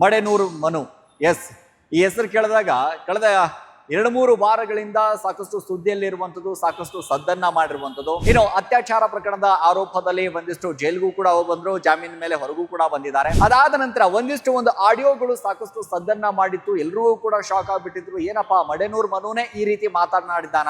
Madenur Manu. S, ಈ ಹೆಸರು ಕೇಳಿದಾಗ ಕಳೆದ 2-3 ವಾರಗಳಿಂದ ಸಾಕಷ್ಟು ಸುದ್ದಿಯಲ್ಲಿರುವಂತದ್ದು, ಸಾಕಷ್ಟು ಸದ್ದನ್ನ ಮಾಡಿರುವಂತದ್ದು. ಇನ್ನು ಅತ್ಯಾಚಾರ ಪ್ರಕರಣದ ಆರೋಪದಲ್ಲಿ ಒಂದಿಷ್ಟು ಜೈಲ್ಗೂ ಕೂಡ ಬಂದ್ರು, ಜಾಮೀನ್ ಮೇಲೆ ಹೊರಗೂ ಕೂಡ ಬಂದಿದ್ದಾರೆ. ಅದಾದ ನಂತರ ಒಂದು ಆಡಿಯೋಗಳು ಸಾಕಷ್ಟು ಸದ್ದನ್ನ ಮಾಡಿತ್ತು. ಎಲ್ಲರೂ ಕೂಡ ಶಾಕ್ ಆಗ್ಬಿಟ್ಟಿದ್ರು. ಏನಪ್ಪಾ, ಮಡೆನೂರು ಮನುನೇ ಈ ರೀತಿ ಮಾತನಾಡಿದ್ದಾನ?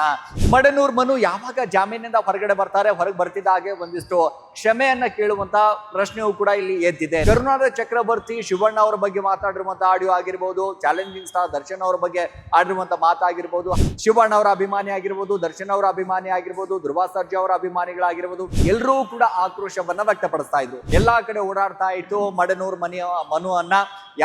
ಮಡೆನೂರು ಮನು ಯಾವಾಗ ಜಾಮೀನಿಂದ ಹೊರಗಡೆ ಬರ್ತಾರೆ, ಹೊರಗೆ ಬರ್ತಿದ್ದ ಹಾಗೆ ಒಂದಿಷ್ಟು ಕ್ಷಮೆಯನ್ನ ಕೇಳುವಂತ ಪ್ರಶ್ನೆಯೂ ಕೂಡ ಇಲ್ಲಿ ಎದ್ದಿದೆ. ಕರುನಾಡ ಚಕ್ರವರ್ತಿ ಶಿವಣ್ಣ ಅವರ ಬಗ್ಗೆ ಮಾತಾಡಿರುವಂತ ಆಡಿಯೋ ಆಗಿರ್ಬೋದು, ಚಾಲೆಂಜಿಂಗ್ ಸ್ಟಾರ್ ದರ್ಶನ್ ಅವರ ಬಗ್ಗೆ ಆಡಿರುವಂತ ಮಾತಾಗಿರ್ಬೋದು, ಶಿವಣ್ಣ ಅವರ ಅಭಿಮಾನಿ ಆಗಿರ್ಬೋದು, ದರ್ಶನ್ ಅವರ ಅಭಿಮಾನಿ ಆಗಿರ್ಬೋದು, ಧ್ರುವ ಸರ್ಜಾ ಅವರ ಅಭಿಮಾನಿಗಳಾಗಿರ್ಬೋದು, ಎಲ್ಲರೂ ಕೂಡ ಆಕ್ರೋಶವನ್ನ ವ್ಯಕ್ತಪಡಿಸ್ತಾ ಇದ್ರು. ಎಲ್ಲಾ ಕಡೆ ಓಡಾಡ್ತಾ ಇತ್ತು ಮಡೆನೂರು ಮನು ಅನ್ನ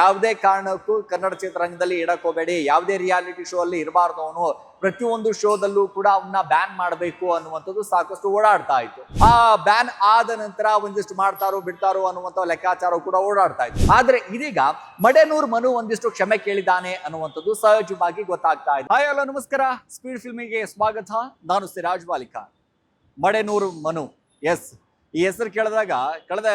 ಯಾವುದೇ ಕಾರಣಕ್ಕೂ ಕನ್ನಡ ಚಿತ್ರರಂಗದಲ್ಲಿ ಇಡಕ್ ಹೋಗಬೇಡಿ, ಯಾವುದೇ ರಿಯಾಲಿಟಿ ಶೋ ಅಲ್ಲಿ ಇರಬಾರ್ದು, ಅವನು ಪ್ರತಿಯೊಂದು ಶೋದಲ್ಲೂ ಕೂಡ ಅವನ್ನ ಬ್ಯಾನ್ ಮಾಡಬೇಕು ಅನ್ನುವಂಥದ್ದು ಸಾಕಷ್ಟು ಓಡಾಡ್ತಾ ಇತ್ತು. ಆ ಬ್ಯಾನ್ ಆದ ನಂತರ ಒಂದಿಷ್ಟು ಮಾಡ್ತಾರೋ ಬಿಡ್ತಾರೋ ಅನ್ನುವಂಥ ಲೆಕ್ಕಾಚಾರ ಕೂಡ ಓಡಾಡ್ತಾ ಇತ್ತು. ಆದ್ರೆ ಇದೀಗ ಮಡೆನೂರು ಮನು ಒಂದಿಷ್ಟು ಕ್ಷಮೆ ಕೇಳಿದ್ದಾನೆ ಅನ್ನುವಂಥದ್ದು ಸಹಜವಾಗಿ ಗೊತ್ತಾಗ್ತಾ ಇದೆ. ಹಾಯ್, ಹಲೋ, ನಮಸ್ಕಾರ. ಸ್ಪೀಡ್ ಫಿಲ್ಮಿಗೆ ಸ್ವಾಗತ. ನಾನು ಸಿರಾಜ್ ವಾಲಿಕಾ. ಮಡೆನೂರು ಮನು. ಎಸ್, ಈ ಹೆಸರು ಕೇಳಿದಾಗ ಕಳೆದ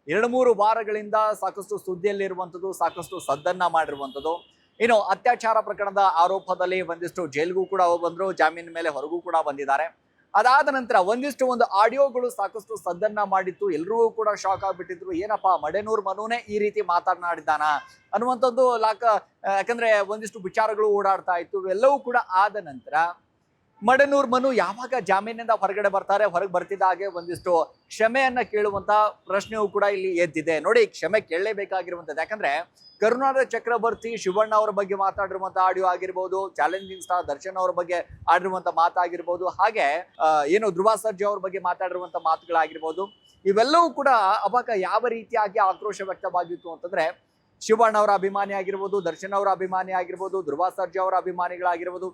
2-3 ವಾರಗಳಿಂದ ಸಾಕಷ್ಟು ಸುದ್ದಿಯಲ್ಲಿರುವಂಥದ್ದು, ಸಾಕಷ್ಟು ಸದ್ದನ್ನ ಮಾಡಿರುವಂಥದ್ದು. ಇನ್ನು ಅತ್ಯಾಚಾರ ಪ್ರಕರಣದ ಆರೋಪದಲ್ಲಿ ಒಂದಿಷ್ಟು ಜೈಲ್ಗೂ ಕೂಡ ಬಂದ್ರು, ಜಾಮೀನ್ ಮೇಲೆ ಹೊರಗೂ ಕೂಡ ಬಂದಿದ್ದಾರೆ. ಅದಾದ ನಂತರ ಒಂದು ಆಡಿಯೋಗಳು ಸಾಕಷ್ಟು ಸದ್ದನ್ನ ಮಾಡಿತ್ತು. ಎಲ್ಲರೂ ಕೂಡ ಶಾಕ್ ಆಗ್ಬಿಟ್ಟಿದ್ರು. ಏನಪ್ಪಾ, ಮಡೆನೂರು ಮನುನೇ ಈ ರೀತಿ ಮಾತನಾಡಿದ್ದಾನ ಅನ್ನುವಂಥದ್ದು ಯಾಕಂದ್ರೆ ಒಂದಿಷ್ಟು ವಿಚಾರಗಳು ಓಡಾಡ್ತಾ ಇತ್ತು. ಎಲ್ಲವೂ ಕೂಡ ಆದ ನಂತರ ಮಡೆನೂರು ಮನು ಯಾವಾಗ ಜಾಮೀನಿಂದ ಹೊರಗಡೆ ಬರ್ತಾರೆ, ಹೊರಗೆ ಬರ್ತಿದ್ದ ಹಾಗೆ ಒಂದಿಷ್ಟು ಕ್ಷಮೆಯನ್ನ ಕೇಳುವಂತ ಪ್ರಶ್ನೆಯೂ ಕೂಡ ಇಲ್ಲಿ ಎದ್ದಿದೆ. ನೋಡಿ, ಕ್ಷಮೆ ಕೇಳಲೇಬೇಕಾಗಿರುವಂತದ್ದು. ಯಾಕಂದ್ರೆ ಕರುನಾಡ ಚಕ್ರವರ್ತಿ ಶಿವಣ್ಣ ಅವರ ಬಗ್ಗೆ ಮಾತಾಡಿರುವಂತ ಆಡಿಯೋ ಆಗಿರ್ಬೋದು, ಚಾಲೆಂಜಿಂಗ್ ಸ್ಟಾರ್ ದರ್ಶನ್ ಅವರ ಬಗ್ಗೆ ಆಡಿರುವಂತ ಮಾತಾಗಿರ್ಬೋದು, ಹಾಗೆ ಏನು ಧ್ರುವ ಸರ್ಜಾ ಅವ್ರ ಬಗ್ಗೆ ಮಾತಾಡಿರುವಂತ ಮಾತುಗಳಾಗಿರ್ಬೋದು, ಇವೆಲ್ಲವೂ ಕೂಡ ಅವಾಗ ಯಾವ ರೀತಿಯಾಗಿ ಆಕ್ರೋಶ ವ್ಯಕ್ತವಾಗಿತ್ತು ಅಂತಂದ್ರೆ, ಶಿವಣ್ಣ ಅವರ ಅಭಿಮಾನಿ ಆಗಿರ್ಬೋದು, ದರ್ಶನ್ ಅವರ ಅಭಿಮಾನಿ ಆಗಿರ್ಬೋದು, ಧ್ರುವ ಸರ್ಜಾ ಅವರ ಅಭಿಮಾನಿಗಳಾಗಿರ್ಬೋದು,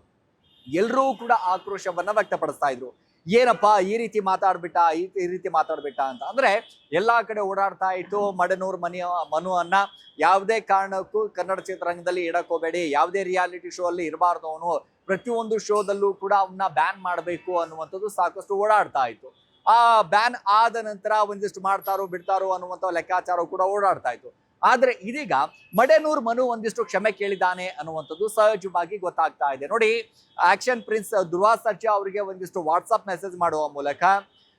ಎಲ್ಲರೂ ಕೂಡ ಆಕ್ರೋಶವನ್ನ ವ್ಯಕ್ತಪಡಿಸ್ತಾ ಇದ್ರು. ಏನಪ್ಪಾ, ಈ ರೀತಿ ಮಾತಾಡ್ಬಿಟ್ಟ ಅಂತ. ಅಂದ್ರೆ ಎಲ್ಲಾ ಕಡೆ ಓಡಾಡ್ತಾ ಇತ್ತು ಮಡೆನೂರು ಮನು ಅನ್ನ ಯಾವುದೇ ಕಾರಣಕ್ಕೂ ಕನ್ನಡ ಚಿತ್ರರಂಗದಲ್ಲಿ ಇಡಕ್ ಹೋಗಬೇಡಿ, ಯಾವುದೇ ರಿಯಾಲಿಟಿ ಶೋ ಅಲ್ಲಿ ಇರಬಾರ್ದು, ಅವನು ಪ್ರತಿಯೊಂದು ಶೋದಲ್ಲೂ ಕೂಡ ಅವನ್ನ ಬ್ಯಾನ್ ಮಾಡಬೇಕು ಅನ್ನುವಂಥದ್ದು ಸಾಕಷ್ಟು ಓಡಾಡ್ತಾ ಇತ್ತು. ಆ ಬ್ಯಾನ್ ಆದ ನಂತರ ಒಂದಿಷ್ಟು ಮಾಡ್ತಾರೋ ಬಿಡ್ತಾರೋ ಅನ್ನುವಂಥ ಲೆಕ್ಕಾಚಾರ ಕೂಡ ಓಡಾಡ್ತಾ ಇತ್ತು. ಆದ್ರೆ ಇದೀಗ ಮಡೆನೂರು ಮನು ಒಂದಿಷ್ಟು ಕ್ಷಮೆ ಕೇಳಿದ್ದಾನೆ ಅನ್ನುವಂಥದ್ದು ಸಹಜವಾಗಿ ಗೊತ್ತಾಗ್ತಾ ಇದೆ. ನೋಡಿ, ಆಕ್ಷನ್ ಪ್ರಿನ್ಸ್ ಧ್ರುವ ಸರ್ಜಾ ಅವರಿಗೆ ಒಂದಿಷ್ಟು ವಾಟ್ಸಪ್ ಮೆಸೇಜ್ ಮಾಡುವ ಮೂಲಕ,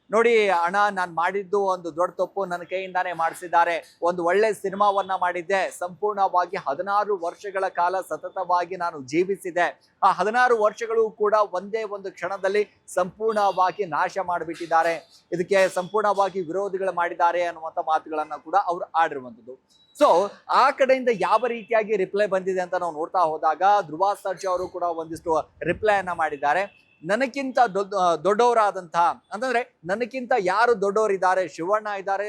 ನೋಡಿ ಅಣ್ಣ, ನಾನು ಮಾಡಿದ್ದು ಒಂದು ದೊಡ್ಡ ತಪ್ಪು, ನನ್ನ ಕೈಯಿಂದಾನೇ ಮಾಡಿಸಿದ್ದಾರೆ. ಒಂದು ಒಳ್ಳೆ ಸಿನಿಮಾವನ್ನ ಮಾಡಿದ್ದೆ, ಸಂಪೂರ್ಣವಾಗಿ 16 ವರ್ಷಗಳ ಕಾಲ ಸತತವಾಗಿ ನಾನು ಜೀವಿಸಿದೆ. ಆ 16 ವರ್ಷಗಳು ಕೂಡ ಒಂದೇ ಒಂದು ಕ್ಷಣದಲ್ಲಿ ಸಂಪೂರ್ಣವಾಗಿ ನಾಶ ಮಾಡಿಬಿಟ್ಟಿದ್ದಾರೆ. ಇದಕ್ಕೆ ಸಂಪೂರ್ಣವಾಗಿ ವಿರೋಧಿಗಳು ಮಾಡಿದ್ದಾರೆ ಅನ್ನುವಂಥ ಮಾತುಗಳನ್ನ ಕೂಡ ಅವ್ರು ಆಡಿರುವಂಥದ್ದು. ಸೊ ಆ ಕಡೆಯಿಂದ ಯಾವ ರೀತಿಯಾಗಿ ರಿಪ್ಲೈ ಬಂದಿದೆ ಅಂತ ನಾವು ನೋಡ್ತಾ ಹೋದಾಗ, ಧ್ರುವ ಸರ್ಜಾ ಅವರು ಕೂಡ ಒಂದಿಷ್ಟು ರಿಪ್ಲೈ ಅನ್ನ ಮಾಡಿದ್ದಾರೆ. ನನಕ್ಕಿಂತ ದೊಡ್ಡವರಾದಂತಹ, ಅಂತಂದ್ರೆ ನನಕ್ಕಿಂತ ಯಾರು ದೊಡ್ಡವರಿದ್ದಾರೆ, ಶಿವಣ್ಣ ಇದ್ದಾರೆ,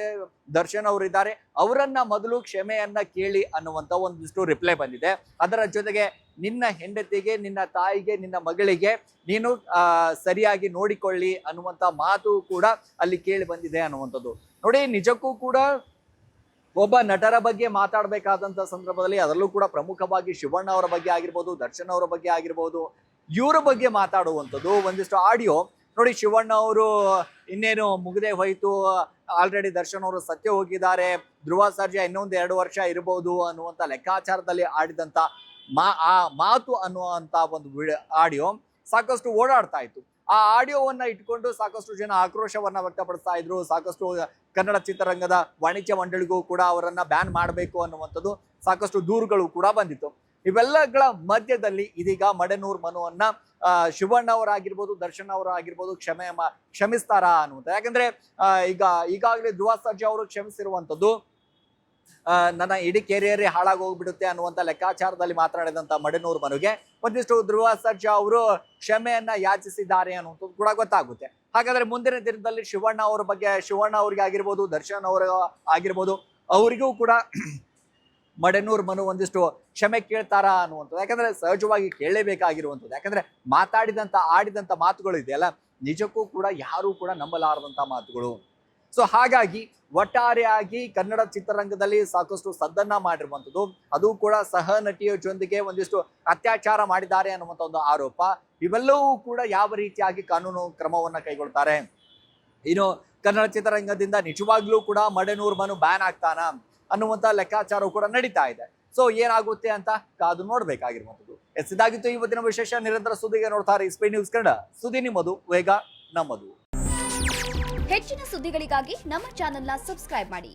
ದರ್ಶನ್ ಅವರು ಇದ್ದಾರೆ, ಅವರನ್ನ ಮೊದಲು ಕ್ಷಮೆಯನ್ನ ಕೇಳಿ ಅನ್ನುವಂತ ಒಂದಿಷ್ಟು ರಿಪ್ಲೈ ಬಂದಿದೆ. ಅದರ ಜೊತೆಗೆ ನಿನ್ನ ಹೆಂಡತಿಗೆ, ನಿನ್ನ ತಾಯಿಗೆ, ನಿನ್ನ ಮಗಳಿಗೆ ನೀನು ಸರಿಯಾಗಿ ನೋಡಿಕೊಳ್ಳಿ ಅನ್ನುವಂತ ಮಾತು ಕೂಡ ಅಲ್ಲಿ ಕೇಳಿ ಬಂದಿದೆ ಅನ್ನುವಂಥದ್ದು. ನೋಡಿ, ನಿಜಕ್ಕೂ ಕೂಡ ಒಬ್ಬ ನಟರ ಬಗ್ಗೆ ಮಾತಾಡಬೇಕಾದಂತ ಸಂದರ್ಭದಲ್ಲಿ, ಅದರಲ್ಲೂ ಕೂಡ ಪ್ರಮುಖವಾಗಿ ಶಿವಣ್ಣ ಅವರ ಬಗ್ಗೆ ಆಗಿರ್ಬೋದು, ದರ್ಶನ್ ಅವರ ಬಗ್ಗೆ ಆಗಿರ್ಬೋದು, ಇವರ ಬಗ್ಗೆ ಮಾತಾಡುವಂಥದ್ದು ಒಂದಿಷ್ಟು ಆಡಿಯೋ. ನೋಡಿ, ಶಿವಣ್ಣ ಅವರು ಇನ್ನೇನು ಮುಗದೆ ಹೋಯ್ತು, ಆಲ್ರೆಡಿ ದರ್ಶನ್ ಅವರು ಸತ್ಯ ಹೋಗಿದ್ದಾರೆ, ಧ್ರುವ ಸರ್ಜಾ ಇನ್ನೊಂದು 2 ವರ್ಷ ಇರಬಹುದು ಅನ್ನುವಂಥ ಲೆಕ್ಕಾಚಾರದಲ್ಲಿ ಆಡಿದಂಥ ಮಾತು ಅನ್ನುವಂಥ ಒಂದು ಆಡಿಯೋ ಸಾಕಷ್ಟು ಓಡಾಡ್ತಾ ಇತ್ತು. ಆ ಆಡಿಯೋವನ್ನ ಇಟ್ಕೊಂಡು ಸಾಕಷ್ಟು ಜನ ಆಕ್ರೋಶವನ್ನ ವ್ಯಕ್ತಪಡಿಸ್ತಾ ಇದ್ರು. ಸಾಕಷ್ಟು ಕನ್ನಡ ಚಿತ್ರರಂಗದ ವಾಣಿಜ್ಯ ಮಂಡಳಿಗೂ ಕೂಡ ಅವರನ್ನ ಬ್ಯಾನ್ ಮಾಡಬೇಕು ಅನ್ನುವಂಥದ್ದು ಸಾಕಷ್ಟು ದೂರುಗಳು ಕೂಡ ಬಂದಿತ್ತು. ಇವೆಲ್ಲಗಳ ಮಧ್ಯದಲ್ಲಿ ಇದೀಗ ಮಡೆನೂರು ಮನುವನ್ನ ಶಿವಣ್ಣ ಅವರಾಗಿರ್ಬೋದು, ದರ್ಶನ್ ಅವರಾಗಿರ್ಬೋದು ಕ್ಷಮಿಸ್ತಾರಾ ಅನ್ನುವಂಥ. ಯಾಕಂದ್ರೆ ಈಗಾಗಲೇ ಧ್ರುವ ಸರ್ಜಾ ಅವರು ಕ್ಷಮಿಸಿರುವಂಥದ್ದು ನನ್ನ ಇಡೀ ಕೆರಿಯರ್ ಹಾಳಾಗಿ ಹೋಗ್ಬಿಡುತ್ತೆ ಅನ್ನುವಂಥ ಲೆಕ್ಕಾಚಾರದಲ್ಲಿ ಮಾತನಾಡಿದಂಥ ಮಡೆನೂರು ಮನುಗೆ ಒಂದಿಷ್ಟು ಧ್ರುವ ಸರ್ಜಾ ಅವರು ಕ್ಷಮೆಯನ್ನ ಯಾಚಿಸಿದ್ದಾರೆ ಅನ್ನುವಂಥದ್ದು ಕೂಡ ಗೊತ್ತಾಗುತ್ತೆ. ಹಾಗಾದ್ರೆ ಮುಂದಿನ ದಿನದಲ್ಲಿ ಶಿವಣ್ಣ ಅವ್ರಿಗೆ ಆಗಿರ್ಬೋದು, ದರ್ಶನ್ ಅವರ ಆಗಿರ್ಬೋದು, ಅವರಿಗೂ ಕೂಡ ಮಡೆನೂರು ಮನು ಒಂದಿಷ್ಟು ಕ್ಷಮೆ ಕೇಳ್ತಾರಾ ಅನ್ನುವಂಥದ್ದು. ಯಾಕಂದ್ರೆ ಸಹಜವಾಗಿ ಕೇಳಲೇಬೇಕಾಗಿರುವಂಥದ್ದು. ಯಾಕಂದ್ರೆ ಆಡಿದಂಥ ಮಾತುಗಳು ಇದೆಯಲ್ಲ, ನಿಜಕ್ಕೂ ಕೂಡ ಯಾರೂ ಕೂಡ ನಂಬಲಾರದಂಥ ಮಾತುಗಳು. ಸೊ ಹಾಗಾಗಿ ಒಟ್ಟಾರೆಯಾಗಿ ಕನ್ನಡ ಚಿತ್ರರಂಗದಲ್ಲಿ ಸಾಕಷ್ಟು ಸದ್ದನ್ನ ಮಾಡಿರುವಂಥದ್ದು, ಅದು ಕೂಡ ಸಹ ನಟಿಯ ಜೊತೆಗೆ ಒಂದಿಷ್ಟು ಅತ್ಯಾಚಾರ ಮಾಡಿದ್ದಾರೆ ಅನ್ನುವಂಥ ಒಂದು ಆರೋಪ. ಇವೆಲ್ಲವೂ ಕೂಡ ಯಾವ ರೀತಿಯಾಗಿ ಕಾನೂನು ಕ್ರಮವನ್ನ ಕೈಗೊಳ್ತಾರೆ, ಇನ್ನು ಕನ್ನಡ ಚಿತ್ರರಂಗದಿಂದ ನಿಜವಾಗ್ಲೂ ಕೂಡ ಮಡೆನೂರು ಮನು ಬ್ಯಾನ್ ಆಗ್ತಾನ ಅನ್ನುವಂಥ ಲೆಕ್ಕಾಚಾರವು ಕೂಡ ನಡೀತಾ ಇದೆ. ಸೊ ಏನಾಗುತ್ತೆ ಅಂತ ಕಾದು ನೋಡ್ಬೇಕಾಗಿರುವಂತದ್ದು. ಇದಾಗಿತ್ತು ಇವತ್ತಿನ ವಿಶೇಷ. ನಿರಂತರ ಸುದ್ದಿಗೆ ನೋಡ್ತಾರೆ ಸ್ಪೀಡ್ ನ್ಯೂಸ್ ಕನ್ನಡ. ಸುದ್ದಿ ನಿಮ್ಮದು, ವೇಗ ನಮ್ಮದು. ಹೆಚ್ಚಿನ ಸುದ್ದಿಗಳಿಗಾಗಿ ನಮ್ಮ ಚಾನೆಲ್ನ ಸಬ್ಸ್ಕ್ರೈಬ್ ಮಾಡಿ.